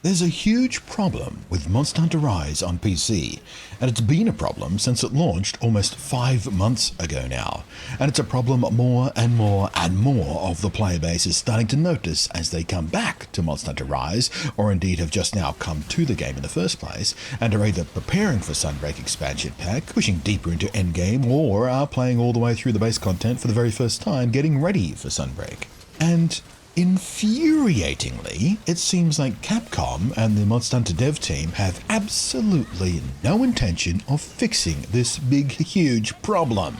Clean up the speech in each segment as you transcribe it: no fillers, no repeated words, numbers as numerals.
There's a huge problem with Monster Hunter Rise on PC, and it's been a problem since it launched almost 5 months ago now. And it's a problem more and more and more of the player base is starting to notice as they come back to Monster Hunter Rise, or indeed have just now come to the game in the first place, and are either preparing for Sunbreak expansion pack, pushing deeper into endgame, or are playing all the way through the base content for the very first time, getting ready for Sunbreak. And infuriatingly, it seems like Capcom and the Monster Hunter dev team have absolutely no intention of fixing this big, huge problem.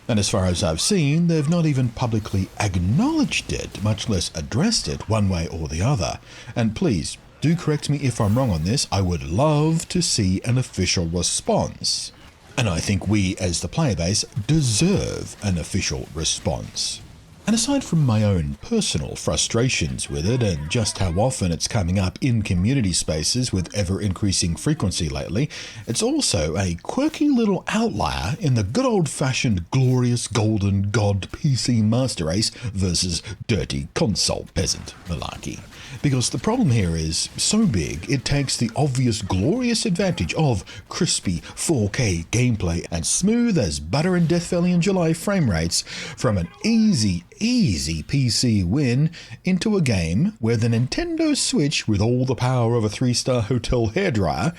And as far as I've seen, they've not even publicly acknowledged it, much less addressed it one way or the other. And please, do correct me if I'm wrong on this, I would love to see an official response. And I think we, as the player base, deserve an official response. And aside from my own personal frustrations with it and just how often it's coming up in community spaces with ever-increasing frequency lately, it's also a quirky little outlier in the good old-fashioned glorious golden god PC master race versus dirty console peasant malarkey. Because the problem here is so big, it takes the obvious glorious advantage of crispy 4K gameplay and smooth as butter in Death Valley in July frame rates from an easy PC win into a game where the Nintendo Switch, with all the power of a 3-star hotel hairdryer,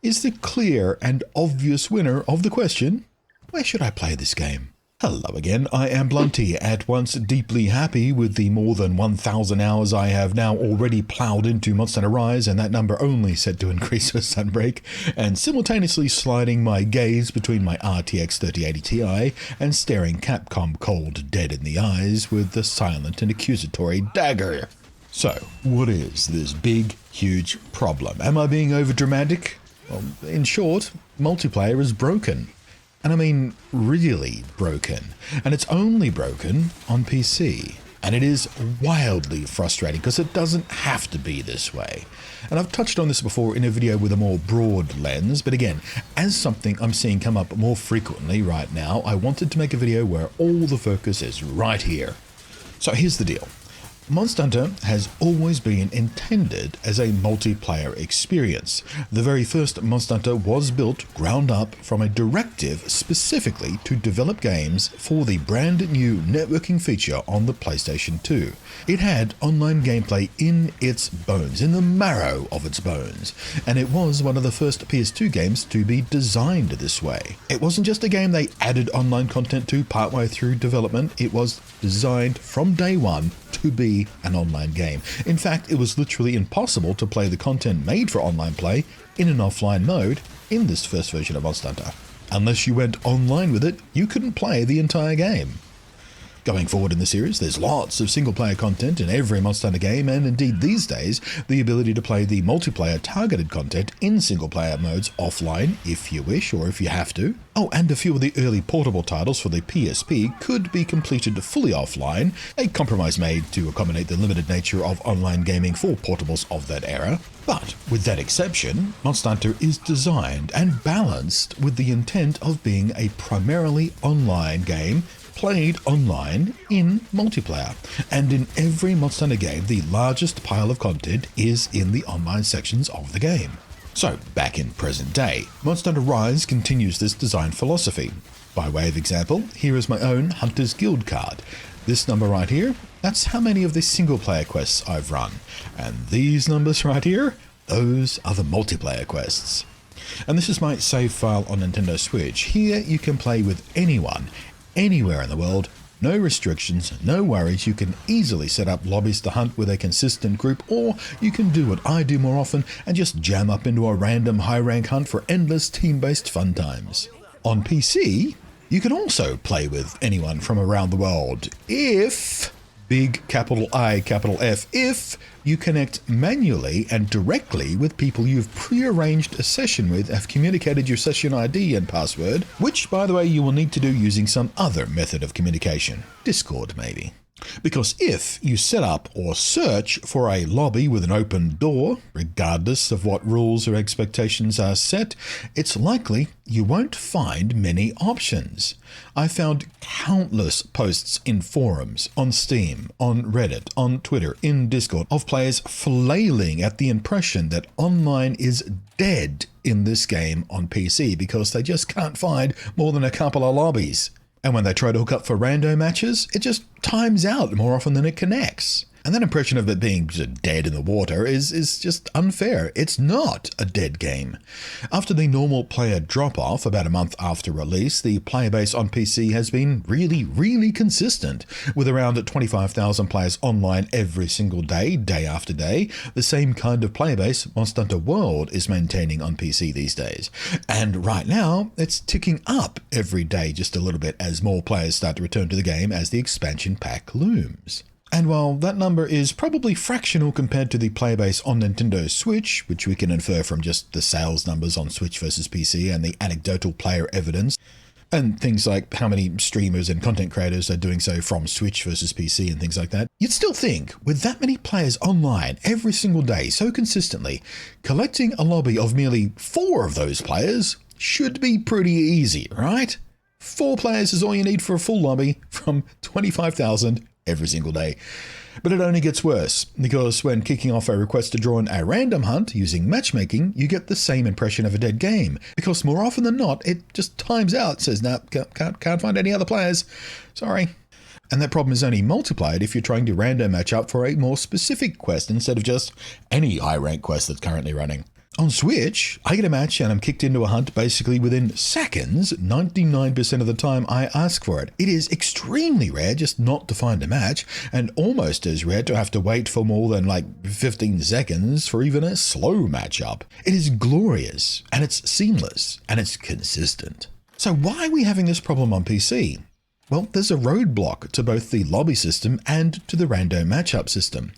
is the clear and obvious winner of the question, where should I play this game? Hello again, I am Blunty, at once deeply happy with the more than 1,000 hours I have now already ploughed into Monster Hunter Rise, and that number only set to increase for Sunbreak, and simultaneously sliding my gaze between my RTX 3080 Ti and staring Capcom cold dead in the eyes with the silent and accusatory dagger. So, what is this big, huge problem? Am I being overdramatic? Well, in short, multiplayer is broken. And I mean really broken. And it's only broken on PC. And it is wildly frustrating because it doesn't have to be this way. And I've touched on this before in a video with a more broad lens, but again, as something I'm seeing come up more frequently right now, I wanted to make a video where all the focus is right here. So here's the deal. Monster Hunter has always been intended as a multiplayer experience. The very first Monster Hunter was built ground up from a directive specifically to develop games for the brand new networking feature on the PlayStation 2. It had online gameplay in its bones, in the marrow of its bones, and it was one of the first PS2 games to be designed this way. It wasn't just a game they added online content to partway through development, it was designed from day one to be an online game. In fact, it was literally impossible to play the content made for online play in an offline mode in this first version of Monster Hunter. Unless you went online with it, you couldn't play the entire game. Going forward in the series, there's lots of single-player content in every Monster Hunter game, and indeed these days, the ability to play the multiplayer targeted content in single-player modes offline, if you wish or if you have to. Oh, and a few of the early portable titles for the PSP could be completed fully offline, a compromise made to accommodate the limited nature of online gaming for portables of that era. But with that exception, Monster Hunter is designed and balanced with the intent of being a primarily online game played online in multiplayer. And in every Monster Hunter game, the largest pile of content is in the online sections of the game. So, back in present day, Monster Hunter Rise continues this design philosophy. By way of example, here is my own Hunter's Guild card. This number right here, that's how many of the single-player quests I've run. And these numbers right here, those are the multiplayer quests. And this is my save file on Nintendo Switch. Here you can play with anyone, anywhere in the world, no restrictions, no worries. You can easily set up lobbies to hunt with a consistent group, or you can do what I do more often and just jam up into a random high rank hunt for endless team-based fun times. On PC, you can also play with anyone from around the world if, big capital I, capital F, if you connect manually and directly with people you've pre-arranged a session with, have communicated your session ID and password, which, by the way, you will need to do using some other method of communication. Discord, maybe. Because if you set up or search for a lobby with an open door, regardless of what rules or expectations are set, it's likely you won't find many options. I found countless posts in forums, on Steam, on Reddit, on Twitter, in Discord, of players flailing at the impression that online is dead in this game on PC because they just can't find more than a couple of lobbies. And when they try to hook up for rando matches, it just times out more often than it connects. And that impression of it being dead in the water is just unfair. It's not a dead game. After the normal player drop-off about a month after release, the player base on PC has been really consistent, with around 25,000 players online every single day, day after day. The same kind of player base Monster Hunter World is maintaining on PC these days. And right now, it's ticking up every day just a little bit as more players start to return to the game as the expansion pack looms. And while that number is probably fractional compared to the player base on Nintendo Switch, which we can infer from just the sales numbers on Switch versus PC and the anecdotal player evidence, and things like how many streamers and content creators are doing so from Switch versus PC and things like that, you'd still think, with that many players online every single day so consistently, collecting a lobby of merely 4 of those players should be pretty easy, right? 4 players is all you need for a full lobby from 25,000 every single day. But it only gets worse, because when kicking off a request to join a random hunt using matchmaking, you get the same impression of a dead game, because more often than not, it just times out, says, nah, can't find any other players, sorry. And that problem is only multiplied if you're trying to random match up for a more specific quest instead of just any high rank quest that's currently running. On Switch, I get a match and I'm kicked into a hunt basically within seconds, 99% of the time I ask for it. It is extremely rare just not to find a match, and almost as rare to have to wait for more than 15 seconds for even a slow matchup. It is glorious, and it's seamless, and it's consistent. So why are we having this problem on PC? Well, there's a roadblock to both the lobby system and to the rando matchup system.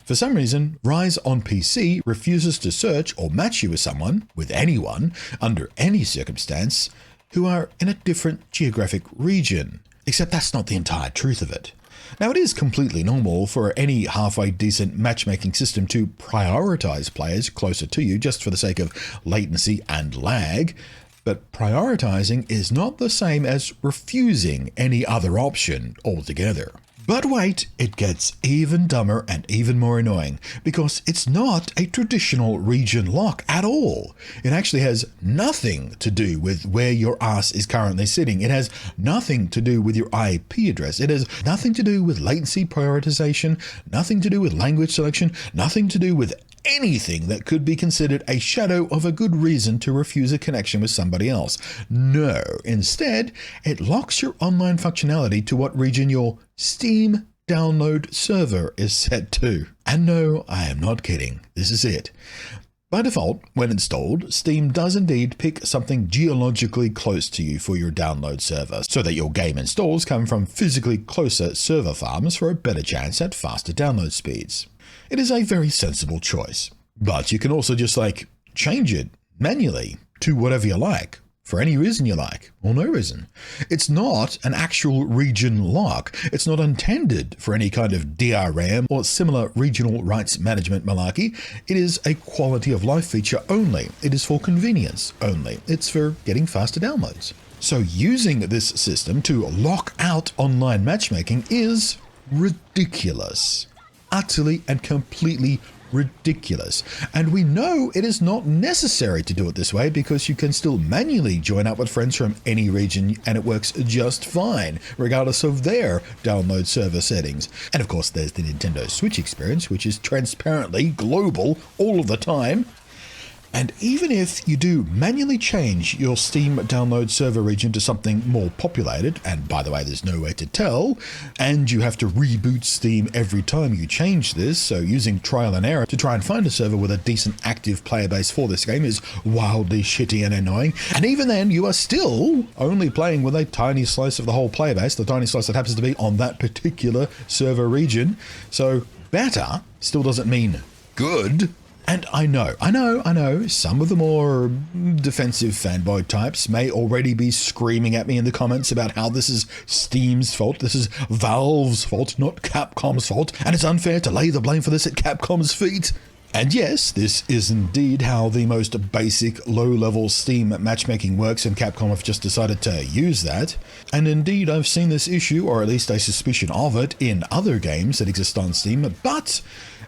For some reason, Rise on PC refuses to search or match you with someone, with anyone, under any circumstance, who are in a different geographic region. Except that's not the entire truth of it. Now, it is completely normal for any halfway decent matchmaking system to prioritize players closer to you just for the sake of latency and lag, but prioritizing is not the same as refusing any other option altogether. But wait, it gets even dumber and even more annoying, because it's not a traditional region lock at all. It actually has nothing to do with where your ass is currently sitting. It has nothing to do with your IP address. It has nothing to do with latency prioritization, nothing to do with language selection, nothing to do with anything that could be considered a shadow of a good reason to refuse a connection with somebody else. No, instead, it locks your online functionality to what region your Steam download server is set to. And no, I am not kidding. This is it. By default, when installed, Steam does indeed pick something geologically close to you for your download server, so that your game installs come from physically closer server farms for a better chance at faster download speeds. It is a very sensible choice, but you can also just change it manually to whatever you like, for any reason you like, or no reason. It's not an actual region lock. It's not intended for any kind of DRM or similar regional rights management malarkey. It is a quality of life feature only. It is for convenience only. It's for getting faster downloads. So using this system to lock out online matchmaking is ridiculous. Utterly and completely ridiculous. And we know it is not necessary to do it this way, because you can still manually join up with friends from any region and it works just fine, regardless of their download server settings. And of course, there's the Nintendo Switch experience, which is transparently global all of the time. And even if you do manually change your Steam download server region to something more populated, and by the way, there's no way to tell, and you have to reboot Steam every time you change this, so using trial and error to try and find a server with a decent active player base for this game is wildly shitty and annoying. And even then, you are still only playing with a tiny slice of the whole player base, the tiny slice that happens to be on that particular server region. So better still doesn't mean good. And I know, some of the more defensive fanboy types may already be screaming at me in the comments about how this is Steam's fault, this is Valve's fault, not Capcom's fault, and it's unfair to lay the blame for this at Capcom's feet. And yes, this is indeed how the most basic, low-level Steam matchmaking works, and Capcom have just decided to use that. And indeed, I've seen this issue, or at least a suspicion of it, in other games that exist on Steam, but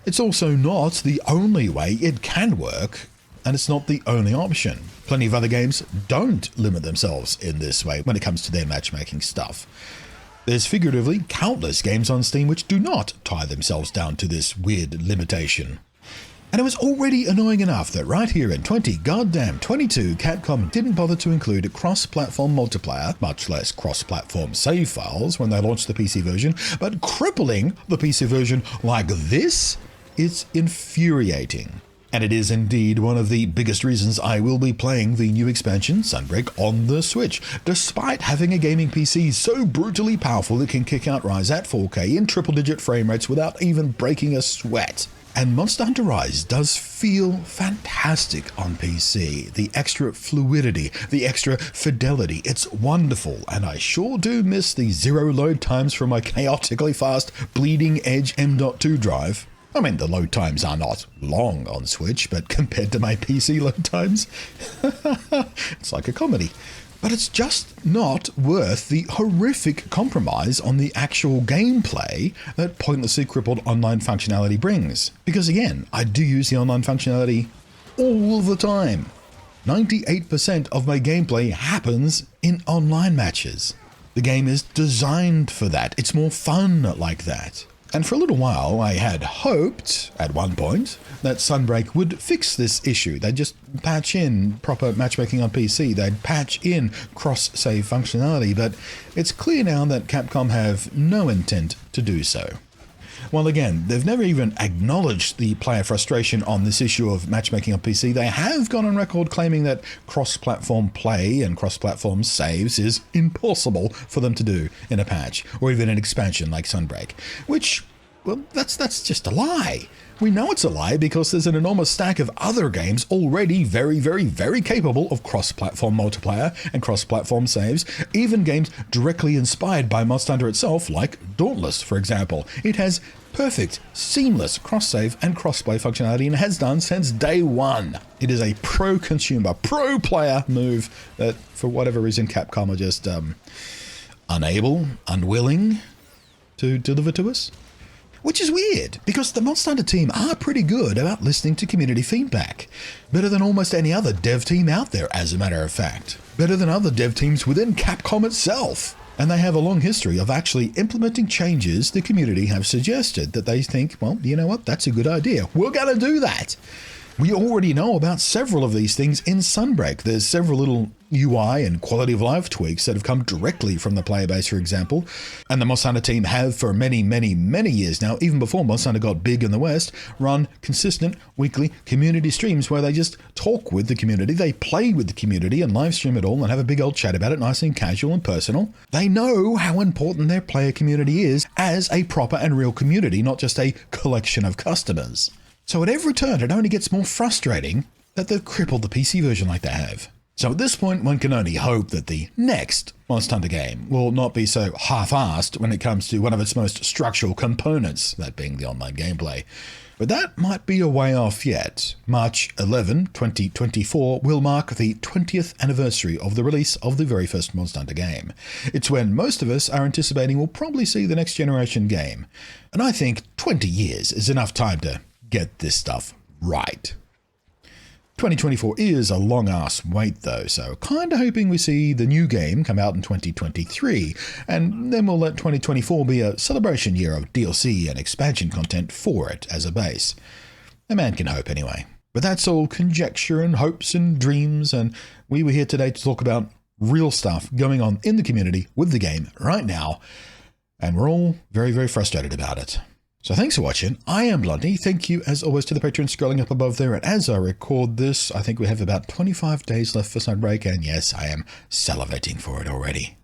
it's also not the only way it can work, and it's not the only option. Plenty of other games don't limit themselves in this way when it comes to their matchmaking stuff. There's figuratively countless games on Steam which do not tie themselves down to this weird limitation. And it was already annoying enough that right here in 2022, Capcom didn't bother to include cross-platform multiplayer, much less cross-platform save files when they launched the PC version, but crippling the PC version like this, it's infuriating. And it is indeed one of the biggest reasons I will be playing the new expansion, Sunbreak, on the Switch, despite having a gaming PC so brutally powerful it can kick out Rise at 4K in triple-digit frame rates without even breaking a sweat. And Monster Hunter Rise does feel fantastic on PC. The extra fluidity, the extra fidelity, it's wonderful. And I sure do miss the zero load times from my chaotically fast Bleeding Edge M.2 drive. I mean, the load times are not long on Switch, but compared to my PC load times, it's like a comedy. But it's just not worth the horrific compromise on the actual gameplay that pointlessly crippled online functionality brings. Because again, I do use the online functionality all the time. 98% of my gameplay happens in online matches. The game is designed for that. It's more fun like that. And for a little while, I had hoped, at one point, that Sunbreak would fix this issue. They'd just patch in proper matchmaking on PC. They'd patch in cross-save functionality, but it's clear now that Capcom have no intent to do so. Well, again, they've never even acknowledged the player frustration on this issue of matchmaking on PC. They have gone on record claiming that cross-platform play and cross-platform saves is impossible for them to do in a patch, or even an expansion like Sunbreak, which, well, that's just a lie. We know it's a lie because there's an enormous stack of other games already very capable of cross-platform multiplayer and cross-platform saves, even games directly inspired by Monster Hunter itself, like Dauntless, for example. It has perfect, seamless cross-save and cross-play functionality and has done since day one. It is a pro-consumer, pro-player move that, for whatever reason, Capcom are just unwilling to deliver to us. Which is weird, because the Monster Hunter team are pretty good about listening to community feedback. Better than almost any other dev team out there, as a matter of fact. Better than other dev teams within Capcom itself. And they have a long history of actually implementing changes the community have suggested that they think, well, you know what, that's a good idea. We're going to do that. We already know about several of these things in Sunbreak. There's several little UI and quality of life tweaks that have come directly from the player base, for example. And the Monster Hunter team have for many years now, even before Monster Hunter got big in the West, run consistent weekly community streams where they just talk with the community, they play with the community and live stream it all and have a big old chat about it, nice and casual and personal. They know how important their player community is as a proper and real community, not just a collection of customers. So at every turn, it only gets more frustrating that they've crippled the PC version like they have. So at this point, one can only hope that the next Monster Hunter game will not be so half-assed when it comes to one of its most structural components, that being the online gameplay. But that might be a way off yet. March 11, 2024 will mark the 20th anniversary of the release of the very first Monster Hunter game. It's when most of us are anticipating we'll probably see the next generation game. And I think 20 years is enough time to get this stuff right. 2024 is a long-ass wait though, so kinda hoping we see the new game come out in 2023, and then we'll let 2024 be a celebration year of DLC and expansion content for it as a base. A man can hope anyway. But that's all conjecture and hopes and dreams, and we were here today to talk about real stuff going on in the community with the game right now, and we're all very frustrated about it. So thanks for watching. I am Blondie. Thank you as always to the patrons scrolling up above there. And as I record this, I think we have about 25 days left for Sunbreak. And yes, I am salivating for it already.